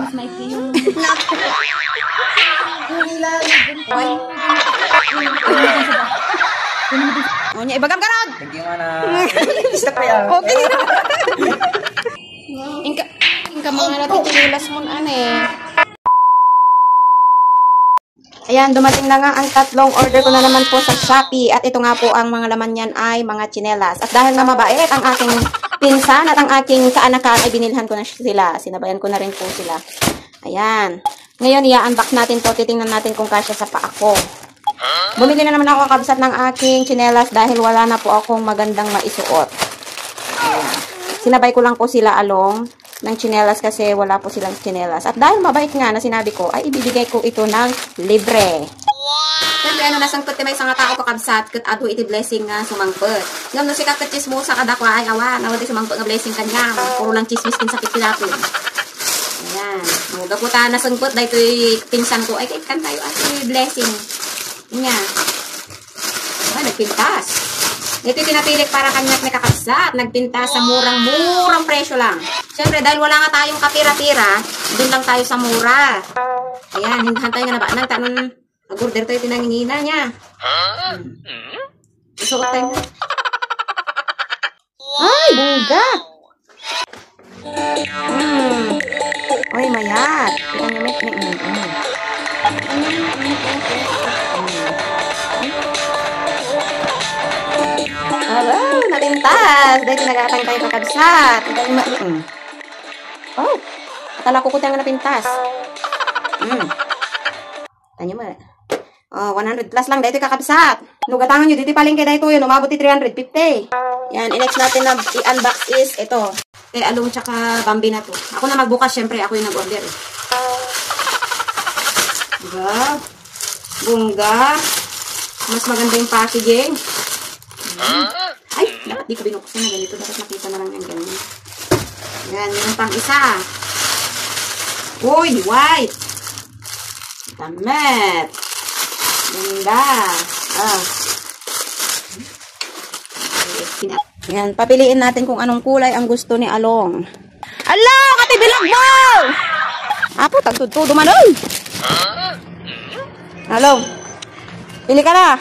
mas maikli yung... O niya, ibagam ka na! Thank you, mana. Stop pa yan. Okay na. Inka mga natitilas mo Ayan, dumating na nga ang tatlong order ko na naman po sa Shopee. At ito nga po ang mga laman yan ay mga tsinelas. At dahil nga mabait ang aking pinsan at ang aking kaanakan ay binilhan ko na sila. Sinabayan ko na rin po sila. Ayan. Ngayon, i-unbox natin to. Titingnan natin kung kasya sa paa ko. Bumili na naman ako kabsat ng aking tsinelas dahil wala na po akong magandang maisuot. Ayan. Sinabay ko lang po sila along ng tsinelas kasi wala po silang tsinelas. At dahil mabait nga na sinabi ko, ay ibibigay ko ito ng libre. Wow! Siyempre, nasangkot may isang tao kakabsat, kat ato iti blessing nga sumangkot. Ngam no si kakachis mo sa kadakwa, ay awa, nawadi sumangkot nga blessing kanya. Puro lang chismis kin sakit pilapin. Ayan. Muga po ta nasangkot, dahil ito'y pinsan ko, ay kan tayo ati blessing. Nga. Ay, nagpintas. Ito'y pinapilik para kanya't may kakabsat. Nagpintas sa murang presyo lang. Siyempre, dahil wala nga tayong kapira-pira, doon lang tayo sa mura. Ayan, hintay nga na ba? Nang tanong, nag-order tayo tinangingina niya. Isuot tayo. Ay, buga! Ay, mayat. Hello, natintas. Dahil tinagatang tayo kakabsat. Oh, atala ko kutang na pintas. Tanyo mo. Oh, 100 plus lang. Dahil kakabsat. Nugatangan nyo. Dito palengke dahil ito yun. Umabot 350. Yan, next natin na i-unbox is ito. Along tsaka Bambi na to. Ako na magbukas, syempre. Ako yung nag-order. Diba? Bungga. Mas maganda yung packaging. Ay, dapat di ko binuksan na ganito. Dapat nakita na lang yung ganyan. Yan, yung pang isa. Uy, white. Damit. Ganda. Yan, papiliin natin kung anong kulay ang gusto ni Along. Ala, katibilog mo! Apo, tagtudtudo man doon. Along, pili ka na.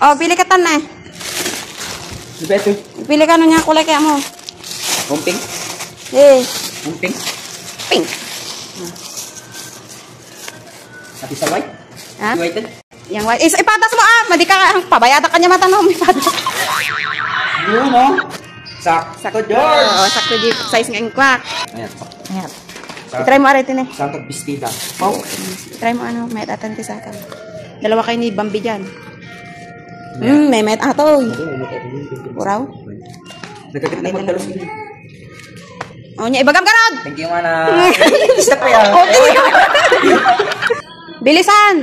Oh, pili ka tan na. Beto. Pili ka na niya kulay kaya mo. Pink? Eh. Pink? Pink. Pati sa white? Ha? White? Yang white. Ipatas mo Madi ka pabayada ka niya matanong. Ipatas. Yun o. Sakto George. Oo, sakto di size nga yung kwak. Ayan. Ayan. Try mo aritin eh. Sakto bistida. Oh. Try mo may tatanti sa akin. Dalawa kayo ni Bambi dyan. May met atoy. Uraw? Nagkakit na magtalos. O niya, ibagam ka na! Thank you, mana. Stop pa yan. Okay. Bilisan!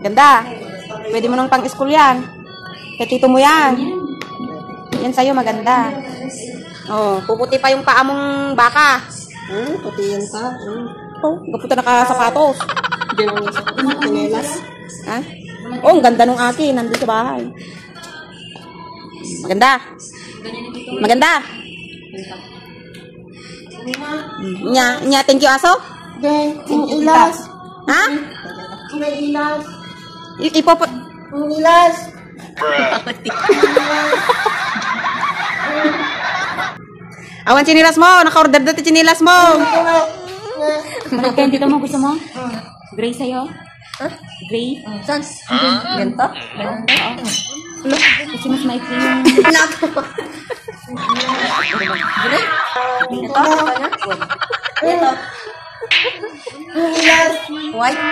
Ganda. Pwede mo nang pang-school yan. Petito mo yan. Yan sa'yo, maganda. Oh, puputi pa yung paa mong baka. Pati yan pa. Oh, gaputa nakasapatos. Diyan ang nasa tinelas. Ha? Oh, ang ganda nung akin. Nandun sa bahay. Maganda. Maganda. Nya, thank you, aso. Then, yung ilas. Ha? May ilas. Ipopot. Yung ilas. Awan chinilas mo. Naka-order dati chinilas mo. Malag kayo dito mo. Gusto mo? Gray sa'yo? Gray? Saan? Ganto? Oo. Kasi mas maikli yung... Gray? Ito? Ito. Yung ilas. White?